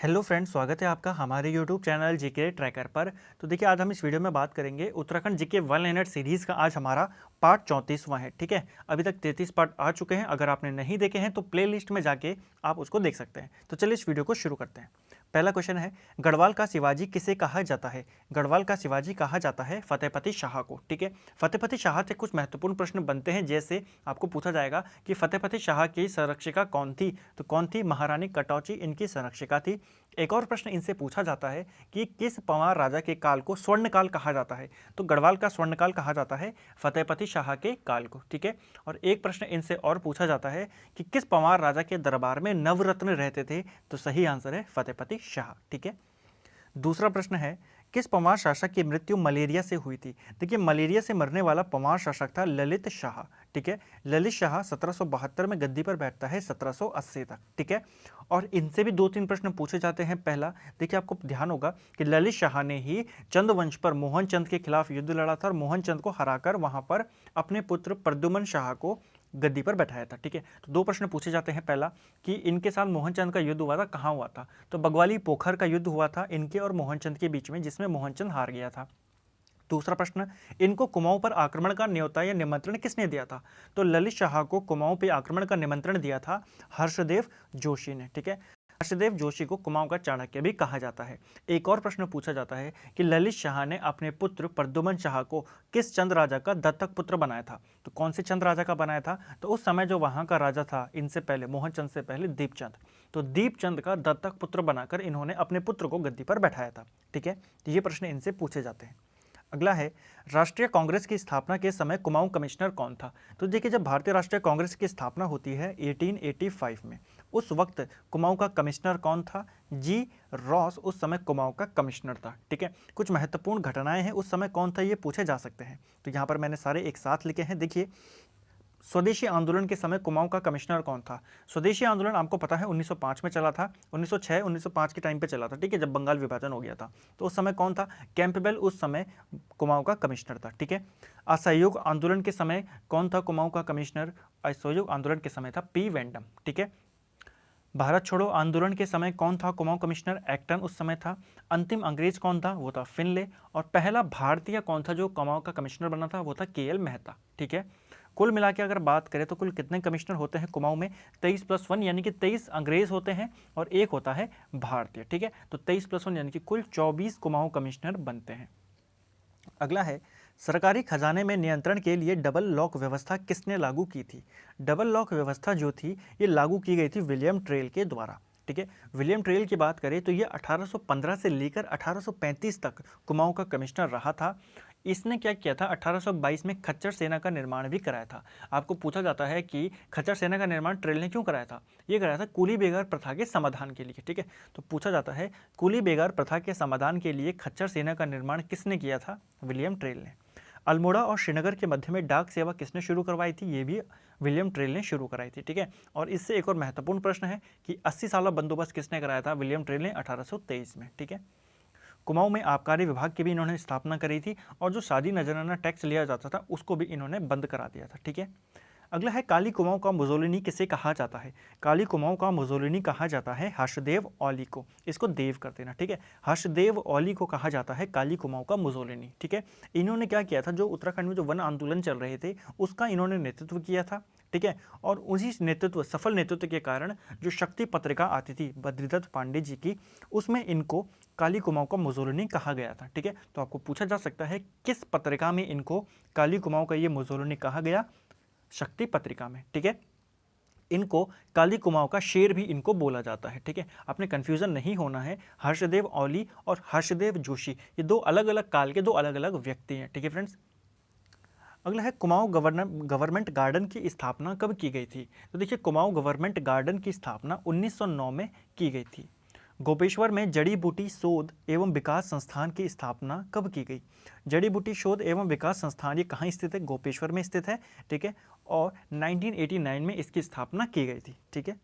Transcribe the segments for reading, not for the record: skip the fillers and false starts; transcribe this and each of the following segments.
Hello friends, स्वागत है आपका हमारे यूट्यूब चैनल जीके ट्रैकर पर। तो देखिए, आज हम इस वीडियो में बात करेंगे उत्तराखंड जीके 100 सीरीज़ का। आज हमारा पार्ट 34वां है। ठीक है, अभी तक 33 पार्ट आ चुके हैं। अगर आपने नहीं देखे हैं तो प्लेलिस्ट में जाके आप उसको देख सकते हैं। तो चलिए इस वीडियो को शुरू करते हैं। पहला क्वेश्चन है, गढ़वाल का शिवाजी किसे कहा जाता है? गढ़वाल का शिवाजी कहा जाता है फतेहपति शाह को। ठीक है, फतेहपति शाह से कुछ महत्वपूर्ण प्रश्न बनते हैं, जैसे आपको पूछा जाएगा कि फतेहपति शाह की संरक्षिका कौन थी? तो कौन थी? महारानी कटौची इनकी संरक्षिका थी। एक और प्रश्न इनसे पूछा जाता है कि किस पंवार राजा के काल को स्वर्णकाल कहा जाता है? तो गढ़वाल का स्वर्णकाल कहा जाता है फतेहपति शाह के काल को। ठीक है, और एक प्रश्न इनसे और पूछा जाता है कि किस पंवार राजा के दरबार में नवरत्न रहते थे? तो सही आंसर है फतेहपति शाह। ठीक है, दूसरा प्रश्न है, किस पंवार शासक की मृत्यु मलेरिया से हुई थी? देखिए, मलेरिया से मरने वाला पंवार शासक था ललित शाह। ठीक है, ललित शाह 1772 में गद्दी पर बैठता है 1780 तक। ठीक है, और इनसे भी दो तीन प्रश्न पूछे जाते हैं। पहला, देखिए आपको ध्यान होगा कि ललित शाह ने ही चंद वंश पर मोहन चंद के खिलाफ युद्ध लड़ा था और मोहन चंद को हराकर वहां पर अपने पुत्र प्रद्युमन शाह को गद्दी पर बैठाया था। ठीक है, तो दो प्रश्न पूछे जाते हैं। पहला, कि इनके साथ मोहनचंद का युद्ध हुआ था, कहाँ हुआ था? तो बगवाली पोखर का युद्ध हुआ था इनके और मोहनचंद के बीच में, जिसमें मोहनचंद हार गया था। दूसरा प्रश्न, इनको कुमाऊं पर आक्रमण का न्योता या निमंत्रण किसने दिया था? तो ललित शाह को कुमाऊं पर आक्रमण का निमंत्रण दिया था हर्षदेव जोशी ने। ठीक है, हर्षदेव जोशी को कुमाऊं का चाणक्य भी कहा जाता है। एक और प्रश्न पूछा जाता है कि ललित शाह ने अपने पुत्र प्रद्युमन शाह को किस चंद राजा का दत्तक पुत्र बनाया था? तो कौन से चंद राजा का बनाया था? तो उस समय जो वहां का राजा था, इनसे पहले मोहनचंद से पहले दीपचंद, तो दीपचंद का दत्तक पुत्र बनाकर इन्होंने अपने पुत्र को गद्दी पर बैठाया था। ठीक है, तो ये प्रश्न इनसे पूछे जाते हैं। अगला है, राष्ट्रीय कांग्रेस की स्थापना के समय कुमाऊं कमिश्नर कौन था? तो देखिए, जब भारतीय राष्ट्रीय कांग्रेस की स्थापना होती है 1885 में, उस वक्त कुमाऊं का कमिश्नर कौन था? जी रॉस उस समय कुमाऊं का कमिश्नर था। ठीक है, कुछ महत्वपूर्ण घटनाएं हैं उस समय कौन था, ये पूछे जा सकते हैं। तो यहाँ पर मैंने सारे एक साथ लिखे हैं। देखिए, स्वदेशी आंदोलन के समय कुमाऊं का कमिश्नर कौन था? स्वदेशी आंदोलन आपको पता है 1905 में चला था, 1906 1905 के टाइम पे चला था। ठीक है, जब बंगाल विभाजन हो गया था, तो उस समय कौन था? कैंपबेल उस समय कुमाऊं का कमिश्नर था। ठीक है, असहयोग आंदोलन के समय कौन था कुमाऊं का कमिश्नर? असहयोग आंदोलन के समय था पी वेंडम। ठीक है, भारत छोड़ो आंदोलन के समय कौन था कुमाऊं कमिश्नर? एक्टन उस समय था। अंतिम अंग्रेज कौन था? वो था फिनले। और पहला भारतीय कौन था जो कुमाऊं का कमिश्नर बना था? वो था के.एल. मेहता। ठीक है, कुल मिला के अगर बात करें तो कुल कितने कमिश्नर होते हैं कुमाऊं में? 23+1 यानी कि 23 अंग्रेज होते हैं और एक होता है भारतीय। ठीक है, तो 23+1 यानी कि कुल 24 कुमाऊं कमिश्नर बनते हैं। अगला है, सरकारी खजाने में नियंत्रण के लिए डबल लॉक व्यवस्था किसने लागू की थी? डबल लॉक व्यवस्था जो थी ये लागू की गई थी विलियम ट्रेल के द्वारा। ठीक है, विलियम ट्रेल की बात करें तो ये 1815 से लेकर 1835 तक कुमाऊं का कमिश्नर रहा था। इसने क्या किया था? 1822 में खच्चर सेना का निर्माण भी कराया था। आपको पूछा जाता है कि खच्चर सेना का निर्माण ट्रेल ने क्यों कराया था? ये कराया था कुली बेगार प्रथा के समाधान के लिए। ठीक है, तो पूछा जाता है कुली बेगार प्रथा के समाधान के लिए खच्चर सेना का निर्माण किसने किया था? विलियम ट्रेल ने। अल्मोड़ा और श्रीनगर के मध्य में डाक सेवा किसने शुरू करवाई थी? ये भी विलियम ट्रेल ने शुरू कराई थी। ठीक है, और इससे एक और महत्वपूर्ण प्रश्न है कि 80 साल बंदोबस्त किसने कराया था? विलियम ट्रेल ने 1823 में। ठीक है, कुमाऊं में आबकारी विभाग की भी इन्होंने स्थापना करी थी और जो शादी नजराना टैक्स लिया जाता था उसको भी इन्होंने बंद करा दिया था। ठीक है, अगला है, काली कुमाऊं का मुजोलिनी किसे कहा जाता है? काली कुमाऊं का मुजोलिनी कहा जाता है हर्षदेव औली को। इसको देव कर देना। ठीक है, हर्षदेव औली को कहा जाता है काली कुमाऊं का मुजोलिनी। ठीक है, इन्होंने क्या किया था? जो उत्तराखंड में जो वन आंदोलन चल रहे थे उसका इन्होंने नेतृत्व किया था। ठीक है, और उसी सफल नेतृत्व के कारण जो शक्ति पत्रिका आती थी बद्रीदत्त पांडे जी की, उसमें इनको काली कुमाऊं का मुजोलिनी कहा गया था। ठीक है, तो आपको पूछा जा सकता है किस पत्रिका में इनको काली कुमाऊं का ये मुजोलिनी कहा गया? शक्ति पत्रिका में। ठीक है, इनको काली कुमाऊं का शेर भी इनको बोला जाता है। ठीक है, आपने कंफ्यूजन नहीं होना है। हर्षदेव औली और हर्षदेव जोशी ये दो अलग अलग काल के दो अलग अलग व्यक्ति हैं। ठीक है फ्रेंड्स, अगला है, कुमाऊं गवर्नमेंट गार्डन की स्थापना कब की गई थी? तो देखिए, कुमाऊं गवर्नमेंट गार्डन की स्थापना 1909 में की गई थी। गोपेश्वर में जड़ी बूटी शोध एवं विकास संस्थान की स्थापना कब की गई? जड़ी बूटी शोध एवं विकास संस्थान ये कहाँ स्थित है? गोपेश्वर में स्थित है। ठीक है, और 1989 में इसकी स्थापना की गई थी। ठीक है,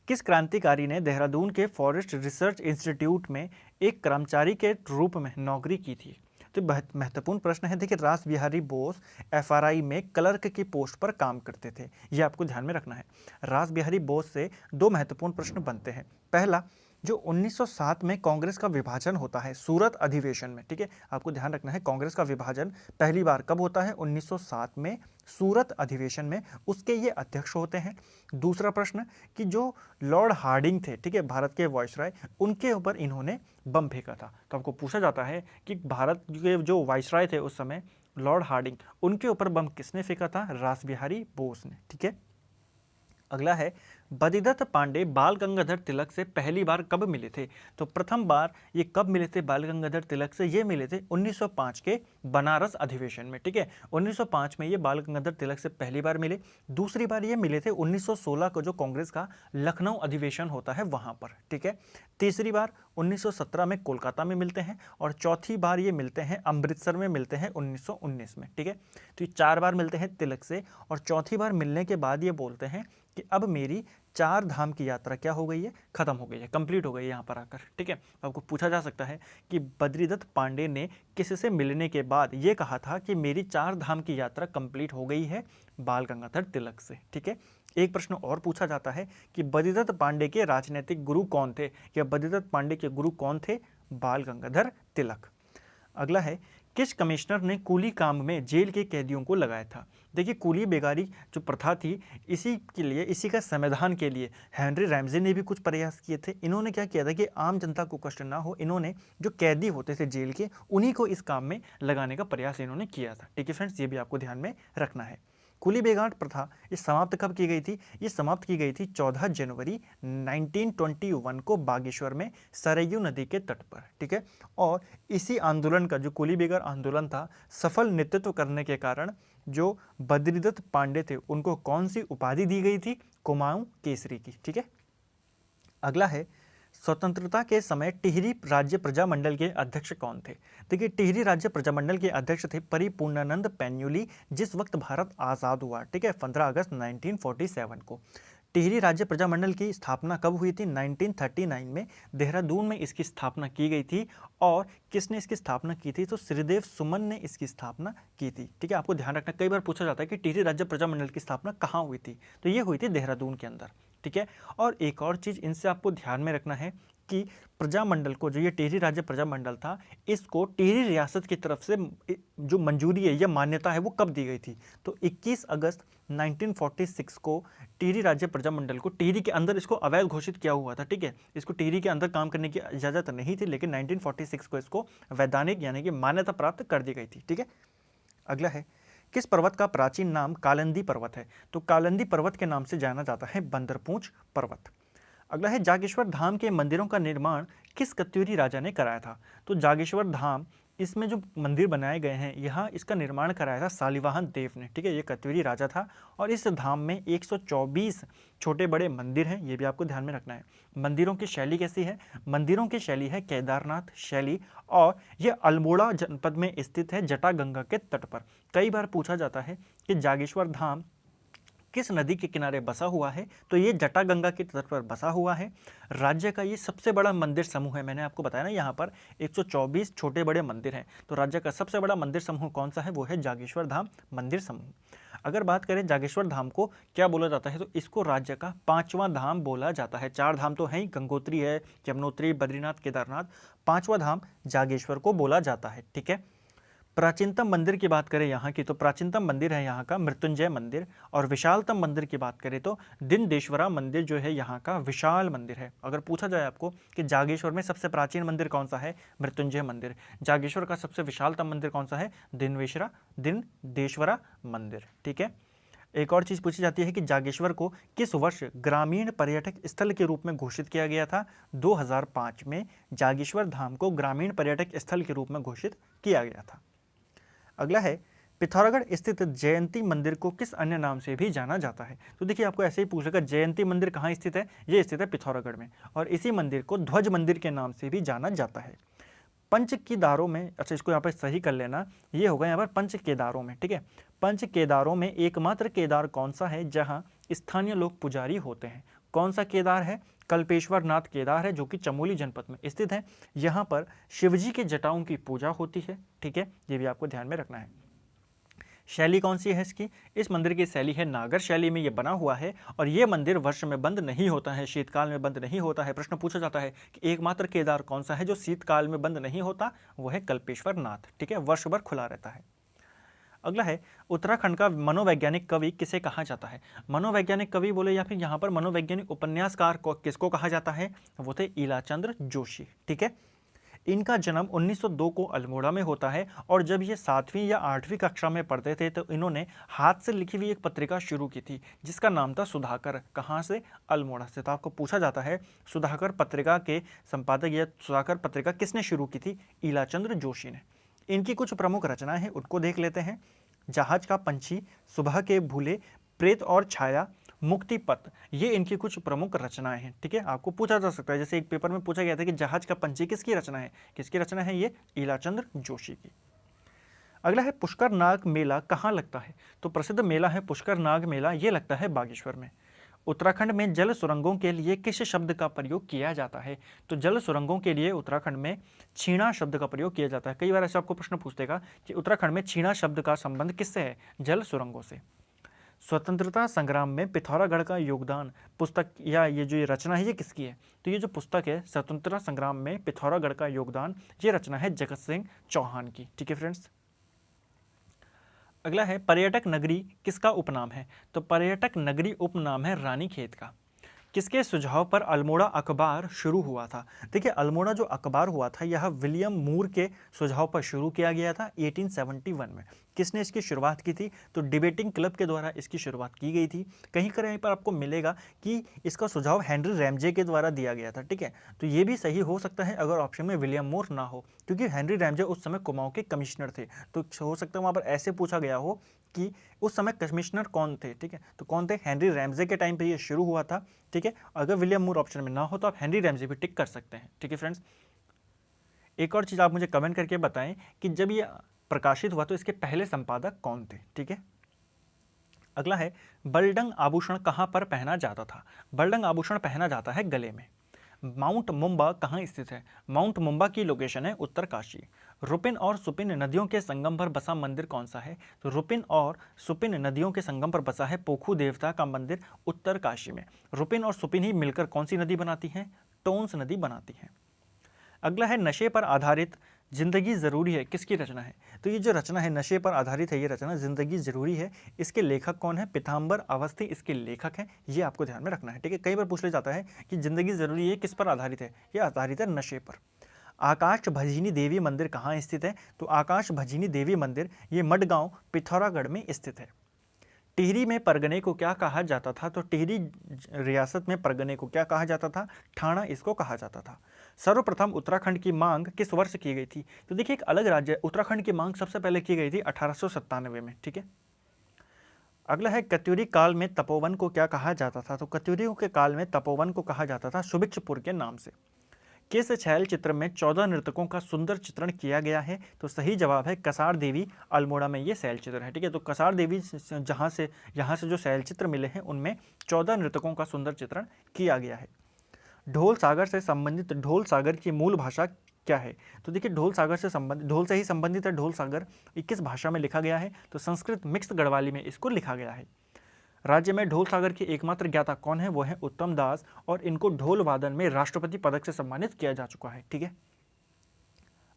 किस क्रांतिकारी ने देहरादून के फॉरेस्ट रिसर्च इंस्टीट्यूट में एक कर्मचारी के रूप में नौकरी की थी? तो महत्वपूर्ण प्रश्न है। देखिए, रास बिहारी बोस एफआरआई में क्लर्क की पोस्ट पर काम करते थे, यह आपको ध्यान में रखना है। रास बिहारी बोस से दो महत्वपूर्ण प्रश्न बनते हैं। पहला, जो 1907 में कांग्रेस का विभाजन होता है सूरत अधिवेशन में, ठीक है, आपको ध्यान रखना है कांग्रेस का विभाजन पहली बार कब होता है, 1907 में सूरत अधिवेशन में, उसके ये अध्यक्ष होते हैं। दूसरा प्रश्न कि जो लॉर्ड हार्डिंग थे, ठीक है, भारत के वायसराय, उनके ऊपर इन्होंने बम फेंका था। तो आपको पूछा जाता है कि भारत के जो वायसराय थे उस समय लॉर्ड हार्डिंग, उनके ऊपर बम किसने फेंका था, रासबिहारी बोस ने, ठीक है। अगला है बद्रीदत्त पांडे बाल गंगाधर तिलक से पहली बार कब मिले थे। तो प्रथम बार ये कब मिले थे बाल गंगाधर तिलक से, ये मिले थे 1905 के बनारस अधिवेशन में, ठीक है। 1905 में ये बाल गंगाधर तिलक से पहली बार मिले। दूसरी बार ये मिले थे 1916 को जो कांग्रेस का लखनऊ अधिवेशन होता है वहां पर, ठीक है। तीसरी बार 1917 में कोलकाता में मिलते हैं और चौथी बार ये मिलते हैं अमृतसर में मिलते हैं 1919 में, ठीक है। तो ये 4 बार मिलते हैं तिलक से और चौथी बार मिलने के बाद ये बोलते हैं कि अब मेरी 4 धाम की यात्रा क्या हो गई है, खत्म हो गई है, कंप्लीट हो गई है यहाँ पर आकर, ठीक है। आपको पूछा जा सकता है कि बद्रीदत्त पांडे ने किससे मिलने के बाद ये कहा था कि मेरी 4 धाम की यात्रा कंप्लीट हो गई है, बाल गंगाधर तिलक से, ठीक है। एक प्रश्न और पूछा जाता है कि बद्रीदत्त पांडे के राजनीतिक गुरु कौन थे, या बद्रीदत्त पांडे के गुरु कौन थे, बाल गंगाधर तिलक। अगला है किस कमिश्नर ने कूली काम में जेल के कैदियों को लगाया था। देखिए कूली बेगारी जो प्रथा थी, इसी के लिए, इसी का समाधान के लिए हेनरी रैमजे ने भी कुछ प्रयास किए थे। इन्होंने क्या किया था कि आम जनता को कष्ट ना हो, इन्होंने जो कैदी होते थे जेल के, उन्हीं को इस काम में लगाने का प्रयास इन्होंने किया था, ठीक है फ्रेंड्स, ये भी आपको ध्यान में रखना है। कुली बेगार प्रथा ये समाप्त कब की गई थी, ये समाप्त की गई थी 14 जनवरी 1921 को बागेश्वर में सरयू नदी के तट पर, ठीक है। और इसी आंदोलन का, जो कुली बेगार आंदोलन था, सफल नेतृत्व करने के कारण जो बद्रीदत्त पांडे थे उनको कौन सी उपाधि दी गई थी, कुमाऊं केसरी की, ठीक है। अगला है स्वतंत्रता के समय टिहरी राज्य प्रजामंडल के अध्यक्ष कौन थे। देखिए टिहरी राज्य प्रजामंडल के अध्यक्ष थे परिपूर्णानंद पैन्युली, जिस वक्त भारत आज़ाद हुआ, ठीक है, 15 अगस्त 1947 को। टिहरी राज्य प्रजामंडल की स्थापना कब हुई थी, 1939 में देहरादून में इसकी स्थापना की गई थी। और किसने इसकी स्थापना की थी, तो श्रीदेव सुमन ने इसकी स्थापना की थी, ठीक है। आपको ध्यान रखना, कई बार पूछा जाता है कि टिहरी राज्य प्रजामंडल की स्थापना कहाँ हुई थी, तो ये हुई थी देहरादून के अंदर, ठीक है। और एक और चीज़ इनसे आपको ध्यान में रखना है कि प्रजामंडल को, जो ये टिहरी राज्य प्रजामंडल था, इसको टिहरी रियासत की तरफ से जो मंजूरी है या मान्यता है वो कब दी गई थी, तो 21 अगस्त 1946 को टिहरी राज्य प्रजामंडल को टिहरी के अंदर इसको अवैध घोषित किया हुआ था, ठीक है। इसको टिहरी के अंदर काम करने की इजाज़त नहीं थी, लेकिन 1946 को इसको वैधानिक यानी कि मान्यता प्राप्त कर दी गई थी, ठीक है। अगला है किस पर्वत का प्राचीन नाम कालंदी पर्वत है, तो कालंदी पर्वत के नाम से जाना जाता है बंदरपूंछ पर्वत। अगला है जागेश्वर धाम के मंदिरों का निर्माण किस कत्यूरी राजा ने कराया था, तो जागेश्वर धाम, इसमें जो मंदिर बनाए गए हैं यहाँ, इसका निर्माण कराया था सालिवाहन देव ने, ठीक है, ये कत्यूरी राजा था। और इस धाम में 124 छोटे बड़े मंदिर हैं, ये भी आपको ध्यान में रखना है। मंदिरों की शैली कैसी है, मंदिरों की शैली है केदारनाथ शैली, और यह अल्मोड़ा जनपद में स्थित है जटागंगा के तट पर। कई बार पूछा जाता है कि जागेश्वर धाम किस नदी के किनारे बसा हुआ है, तो ये जटागंगा के तट पर बसा हुआ है। राज्य का ये सबसे बड़ा मंदिर समूह है, मैंने आपको बताया ना यहाँ पर 124 छोटे बड़े मंदिर हैं, तो राज्य का सबसे बड़ा मंदिर समूह कौन सा है, वो है जागेश्वर धाम मंदिर समूह। अगर बात करें जागेश्वर धाम को क्या बोला जाता है, तो इसको राज्य का 5वां धाम बोला जाता है। 4 धाम तो हैं ही, गंगोत्री है, यमुनोत्री, बद्रीनाथ, केदारनाथ, 5वां धाम जागेश्वर को बोला जाता है, ठीक है। प्राचीनतम मंदिर की बात करें यहाँ की, तो प्राचीनतम मंदिर है यहाँ का मृत्युंजय मंदिर। और विशालतम मंदिर की बात करें तो दिनदेश्वरा मंदिर जो है यहाँ का विशाल मंदिर है। अगर पूछा जाए आपको कि जागेश्वर में सबसे प्राचीन मंदिर कौन सा है, मृत्युंजय मंदिर। जागेश्वर का सबसे विशालतम मंदिर कौन सा है, दिनदेश्वरा मंदिर, ठीक है। एक और चीज़ पूछी जाती है कि जागेश्वर को किस वर्ष ग्रामीण पर्यटक स्थल के रूप में घोषित किया गया था। 2005 में जागेश्वर धाम को ग्रामीण पर्यटक स्थल के रूप में घोषित किया गया था। अगला है पिथौरागढ़ स्थित जयंती मंदिर को किस अन्य नाम से भी जाना जाता है, तो देखिए आपको ऐसे ही पूछेगा जयंती मंदिर कहाँ स्थित है, ये स्थित है पिथौरागढ़ में, और इसी मंदिर को ध्वज मंदिर के नाम से भी जाना जाता है। पंच केदारों में, अच्छा इसको यहाँ पर सही कर लेना, ये होगा यहाँ पर पंच केदारों में, ठीक है। पंच केदारों में एकमात्र केदार कौन सा है जहाँ स्थानीय लोग पुजारी होते हैं, कौन सा केदार है, कल्पेश्वर नाथ केदार है, जो कि चमोली जनपद में स्थित है। यहाँ पर शिवजी के जटाओं की पूजा होती है, ठीक है, ये भी आपको ध्यान में रखना है। शैली कौन सी है इसकी? इस मंदिर की शैली है नागर शैली में ये बना हुआ है और ये मंदिर वर्ष में बंद नहीं होता है, शीतकाल में बंद नहीं होता है। प्रश्न पूछा जाता है कि एकमात्र केदार कौन सा है जो शीतकाल में बंद नहीं होता? वो है कल्पेश्वर नाथ, ठीक है, वर्ष भर खुला रहता है। अगला है उत्तराखंड का मनोवैज्ञानिक कवि किसे कहा जाता है? मनोवैज्ञानिक कवि बोले या फिर यहाँ पर मनोवैज्ञानिक उपन्यासकार को किसको कहा जाता है? वो थे ईलाचंद्र जोशी, ठीक है। इनका जन्म 1902 को अल्मोड़ा में होता है और जब ये 7वीं या 8वीं कक्षा में पढ़ते थे तो इन्होंने हाथ से लिखी हुई एक पत्रिका शुरू की थी जिसका नाम था सुधाकर। कहाँ से? अल्मोड़ा से। तो आपको पूछा जाता है सुधाकर पत्रिका के संपादक या सुधाकर पत्रिका किसने शुरू की थी? ईलाचंद्र जोशी ने। इनकी कुछ प्रमुख रचनाएं हैं, उनको देख लेते हैं। जहाज का पंछी, सुबह के भूले, प्रेत और छाया, मुक्ति पथ, ये इनकी कुछ प्रमुख रचनाएं हैं, ठीक है। आपको पूछा जा सकता है, जैसे एक पेपर में पूछा गया था कि जहाज का पंछी किसकी रचना है? किसकी रचना है? ये ईलाचंद्र जोशी की। अगला है पुष्कर नाग मेला कहाँ लगता है? तो प्रसिद्ध मेला है पुष्कर नाग मेला, ये लगता है बागेश्वर में। उत्तराखंड में जल सुरंगों के लिए किस शब्द का प्रयोग किया जाता है? तो जल सुरंगों के लिए उत्तराखंड में छीणा शब्द का प्रयोग किया जाता है। कई बार ऐसे आपको प्रश्न पूछेगा कि उत्तराखंड में छीणा शब्द का संबंध किससे है? जल सुरंगों से। स्वतंत्रता संग्राम में पिथौरागढ़ का योगदान, पुस्तक या ये जो रचना है ये किसकी है? तो ये जो पुस्तक है स्वतंत्रता संग्राम में पिथौरागढ़ का योगदान, ये रचना है जगत सिंह चौहान की, ठीक है फ्रेंड्स। अगला है पर्यटक नगरी किसका उपनाम है? तो पर्यटक नगरी उपनाम है रानीखेत का। किसके सुझाव पर अल्मोड़ा अखबार शुरू हुआ था? देखिए अल्मोड़ा जो अखबार हुआ था यह विलियम मूर के सुझाव पर शुरू किया गया था 1871 में। किसने इसकी शुरुआत की थी? तो डिबेटिंग क्लब के द्वारा इसकी शुरुआत की गई थी। कहीं कहीं पर आपको मिलेगा कि इसका सुझाव हेनरी रैमजे के द्वारा दिया गया था, ठीक है। तो ये भी सही हो सकता है अगर ऑप्शन में विलियम मूर ना हो, क्योंकि हेनरी रैमजे उस समय कुमाऊं के कमिश्नर थे। तो हो सकता है वहाँ पर ऐसे पूछा गया हो कि उस समय कमिश्नर कौन थे, ठीक है। तो कौन थे? हेनरी रैमजे के टाइम पे ये शुरू हुआ था, ठीक है। अगर विलियम मूर ऑप्शन में ना हो तो आप हेनरी रैमजे भी टिक कर सकते हैं, ठीक है फ्रेंड्स। एक और चीज़ आप मुझे कमेंट करके बताएं कि जब ये प्रकाशित हुआ तो इसके पहले संपादक कौन थे, ठीक है। अगला है बलडंग आभूषण कहाँ पर पहना जाता था? बलडंग आभूषण पहना जाता है गले में। माउंट मुंबा कहाँ स्थित है? माउंट मुंबा की लोकेशन है उत्तरकाशी। रुपिन और सुपिन नदियों के संगम पर बसा मंदिर कौन सा है? तो रुपिन और सुपिन नदियों के संगम पर बसा है पोखू देवता का मंदिर उत्तरकाशी में। रुपिन और सुपिन ही मिलकर कौन सी नदी बनाती हैं? टोंस नदी बनाती हैं। अगला है नशे पर आधारित जिंदगी ज़रूरी है किसकी रचना है? तो ये जो रचना है नशे पर आधारित है, ये रचना जिंदगी ज़रूरी है। इसके लेखक कौन है? पीताम्बर अवस्थी इसके लेखक हैं, ये आपको ध्यान में रखना है, ठीक है। कई बार पूछ लिया जाता है कि जिंदगी ज़रूरी है किस पर आधारित है? ये आधारित है नशे पर। आकाश भजिनी देवी मंदिर कहाँ स्थित है? तो आकाश भजिनी देवी मंदिर ये मडगांव पिथौरागढ़ में स्थित है। टिहरी में परगने को क्या कहा जाता था? तो टिहरी रियासत में परगने को क्या कहा जाता था? ठाणा इसको कहा जाता था। सर्वप्रथम उत्तराखंड की मांग किस वर्ष की गई थी? तो देखिए एक अलग राज्य है, उत्तराखंड की मांग सबसे पहले की गई थी 1897 में, ठीक है। अगला है कत्यूरी काल में तपोवन को क्या कहा जाता था? तो कत्यूरियों के काल में तपोवन को कहा जाता था सुभिक्षपुर के नाम से। किस छैल चित्र में 14 नर्तकों का सुंदर चित्रण किया गया है? तो सही जवाब है कसार देवी, अल्मोड़ा में ये शैल चित्र है, ठीक है। तो कसार देवी यहाँ से जो शैल चित्र मिले हैं उनमें 14 नर्तकों का सुंदर चित्रण किया गया है। ढोल सागर से संबंधित ढोल सागर की मूल भाषा क्या है? तो देखिए ढोल से ही संबंधित है ढोल सागर। किस भाषा में लिखा गया है? तो संस्कृत मिक्स गढ़वाली में इसको लिखा गया है। राज्य में ढोल सागर की एकमात्र ज्ञाता कौन है? वो है उत्तम दास और इनको ढोल वादन में राष्ट्रपति पदक से सम्मानित किया जा चुका है, ठीक है।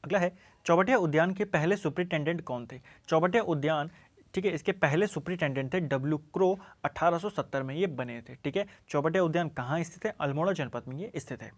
अगला है चौबटिया उद्यान के पहले सुपरिटेंडेंट कौन थे? चौबटिया उद्यान, ठीक है, इसके पहले सुपरिटेंडेंट थे डब्ल्यू क्रो, 1870 में ये बने थे, ठीक है। चौबटिया उद्यान कहाँ स्थित है? अल्मोड़ा जनपद में ये स्थित है।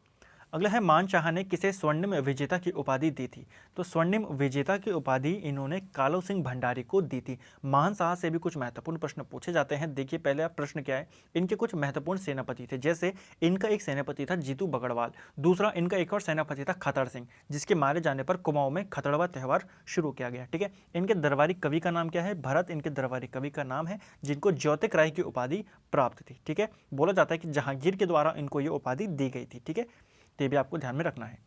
अगला है मान शाह ने किसे स्वर्णिम विजेता की उपाधि दी थी? तो स्वर्णिम विजेता की उपाधि इन्होंने कालो सिंह भंडारी को दी थी। मान शाह से भी कुछ महत्वपूर्ण प्रश्न पूछे जाते हैं। देखिए पहले प्रश्न क्या है, इनके कुछ महत्वपूर्ण सेनापति थे, जैसे इनका एक सेनापति था जीतू बगड़वाल, दूसरा इनका एक और सेनापति था खतर सिंह, जिसके मारे जाने पर कुमाऊं में खतड़वा त्यौहार शुरू किया गया, ठीक है। इनके दरबारी कवि का नाम क्या है? भरत इनके दरबारी कवि का नाम है, जिनको ज्योतिक राय की उपाधि प्राप्त थी, ठीक है। बोला जाता है कि जहांगीर के द्वारा इनको ये उपाधि दी गई थी, ठीक है। तो ये भी आपको ध्यान में रखना है।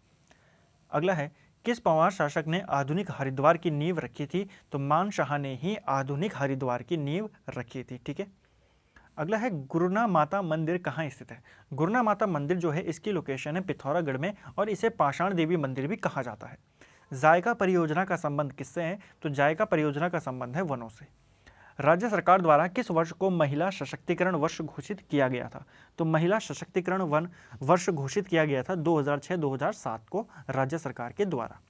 अगला है किस पंवार शासक ने आधुनिक हरिद्वार की नींव रखी थी? तो मान शाह ने ही आधुनिक हरिद्वार की नींव रखी थी, ठीक है। अगला है गुरुना माता मंदिर कहाँ स्थित है? गुरुना माता मंदिर जो है इसकी लोकेशन है पिथौरागढ़ में और इसे पाषाण देवी मंदिर भी कहा जाता है। जायका परियोजना का संबंध किससे है? तो जायका परियोजना का संबंध है वनों से। राज्य सरकार द्वारा किस वर्ष को महिला सशक्तिकरण वर्ष घोषित किया गया था? तो महिला सशक्तिकरण वर्ष घोषित किया गया था 2006-2007 को राज्य सरकार के द्वारा।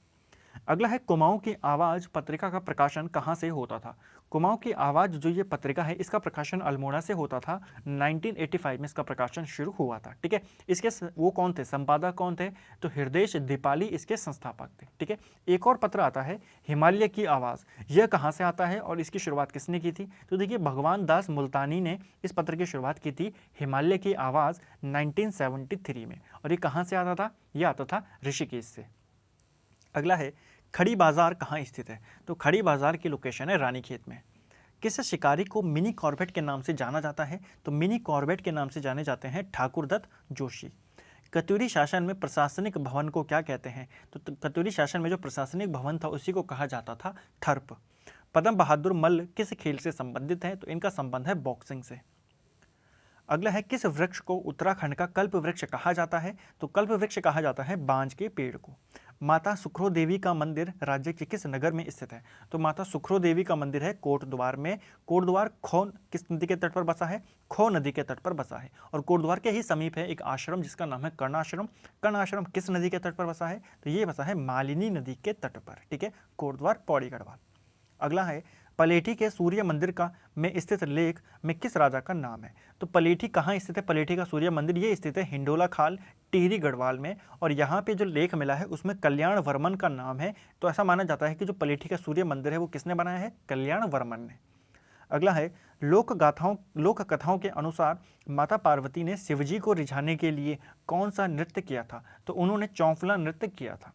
अगला है कुमाऊं की आवाज़ पत्रिका का प्रकाशन कहाँ से होता था? कुमाऊं की आवाज़ जो ये पत्रिका है इसका प्रकाशन अल्मोड़ा से होता था। 1985 में इसका प्रकाशन शुरू हुआ था। ठीक है, इसके वो कौन थे, संपादक कौन थे? तो हृदय दीपाली इसके संस्थापक थे। ठीक है, एक और पत्र आता है हिमालय की आवाज़, यह कहाँ से आता है और इसकी शुरुआत किसने की थी? तो देखिए भगवान दास मुल्तानी ने इस पत्र की शुरुआत की थी, हिमालय की आवाज़ 1973 में। और ये कहाँ से आता था? यह आता था ऋषिकेश से। अगला है खड़ी बाजार कहाँ स्थित है? तो खड़ी बाजार की लोकेशन है रानीखेत में। किस शिकारी को मिनी कॉर्बेट के नाम से जाना जाता है? तो मिनी कॉर्बेट के नाम से जाने जाते हैं ठाकुरदत्त जोशी। कतूरी शासन में प्रशासनिक भवन को क्या कहते हैं? तो कतूरी शासन में जो प्रशासनिक भवन था उसी को कहा जाता था थर्प। पद्म बहादुर मल्ल किस खेल से संबंधित हैं? तो इनका संबंध है बॉक्सिंग से। अगला है किस वृक्ष को उत्तराखंड का कल्प वृक्ष कहा जाता है? तो कल्प वृक्ष कहा जाता है बांज के पेड़ को। माता सुखरो देवी का मंदिर राज्य के किस नगर में स्थित है? तो माता सुखरो देवी का मंदिर है कोटद्वार में। कोटद्वार खोन किस नदी के तट पर बसा है? खो नदी के तट पर बसा है। और कोटद्वार के ही समीप है एक आश्रम जिसका नाम है कर्ण आश्रम। कर्ण आश्रम किस नदी के तट पर बसा है? तो ये बसा है मालिनी नदी के तट पर। ठीक है, कोटद्वार पौड़ी गढ़वाल। अगला है पलेठी के सूर्य मंदिर का में स्थित लेख में किस राजा का नाम है? तो पलेठी कहाँ स्थित है? पलेठी का सूर्य मंदिर ये स्थित है हिंडोला खाल टिहरी गढ़वाल में। और यहाँ पे जो लेख मिला है उसमें कल्याण वर्मन का नाम है। तो ऐसा माना जाता है कि जो पलेठी का सूर्य मंदिर है वो किसने बनाया है? कल्याण वर्मन ने। अगला है लोक कथाओं के अनुसार माता पार्वती ने शिवजी को रिझाने के लिए कौन सा नृत्य किया था? तो उन्होंने चौफला नृत्य किया था।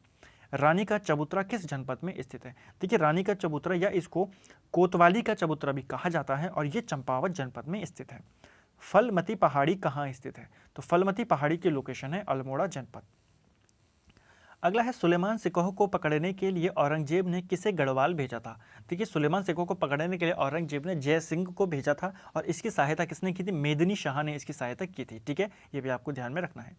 रानी का चबूतरा किस जनपद में स्थित है? देखिए रानी का चबूतरा या इसको कोतवाली का चबूतरा भी कहा जाता है और ये चंपावत जनपद में स्थित है। फलमती पहाड़ी कहाँ स्थित है? तो फलमती पहाड़ी की लोकेशन है अल्मोड़ा जनपद। अगला है सुलेमान सिकोह को पकड़ने के लिए औरंगजेब ने किसे गढ़वाल भेजा था? देखिए सुलेमान सिकोह को पकड़ने के लिए औरंगजेब ने जय सिंह को भेजा था और इसकी सहायता किसने की थी? मेदिनी शाह ने इसकी सहायता की थी। ठीक है, ये भी आपको ध्यान में रखना है।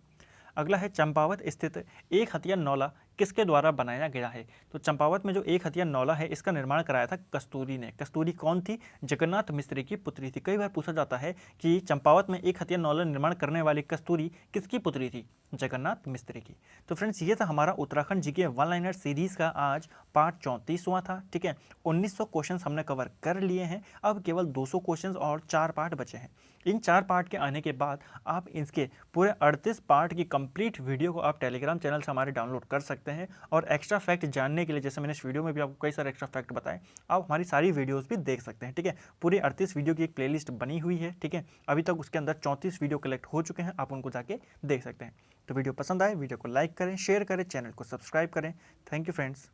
अगला है चंपावत स्थित एक हथिया नौला किसके द्वारा बनाया गया है? तो चंपावत में जो एक हथिया नौला है इसका निर्माण कराया था कस्तूरी ने। कस्तूरी कौन थी? जगन्नाथ मिस्त्री की पुत्री थी। कई बार पूछा जाता है कि चंपावत में एक हथिया नौला निर्माण करने वाली कस्तूरी किसकी पुत्री थी? जगन्नाथ मिस्त्री की। तो फ्रेंड्स ये था हमारा Uttarakhand GK one liner series का आज पार्ट 34वां था। ठीक है, 1900 क्वेश्चन हमने कवर कर लिए हैं। अब केवल 200 क्वेश्चन और 4 पार्ट बचे हैं। इन 4 पार्ट के आने के बाद आप इसके पूरे 38 पार्ट की कंप्लीट वीडियो को आप टेलीग्राम चैनल से हमारे डाउनलोड कर सकते हैं। और एक्स्ट्रा फैक्ट जानने के लिए, जैसे मैंने इस वीडियो में भी आपको कई सारे एक्स्ट्रा फैक्ट बताए, आप हमारी सारी वीडियोस भी देख सकते हैं। ठीक है, पूरी 38 वीडियो की एक प्लेलिस्ट बनी हुई है। ठीक है, अभी तक उसके अंदर 34 वीडियो कलेक्ट हो चुके हैं, आप उनको जाके देख सकते हैं। तो वीडियो पसंद आए वीडियो को लाइक करें, शेयर करें, चैनल को सब्सक्राइब करें। Thank you friends.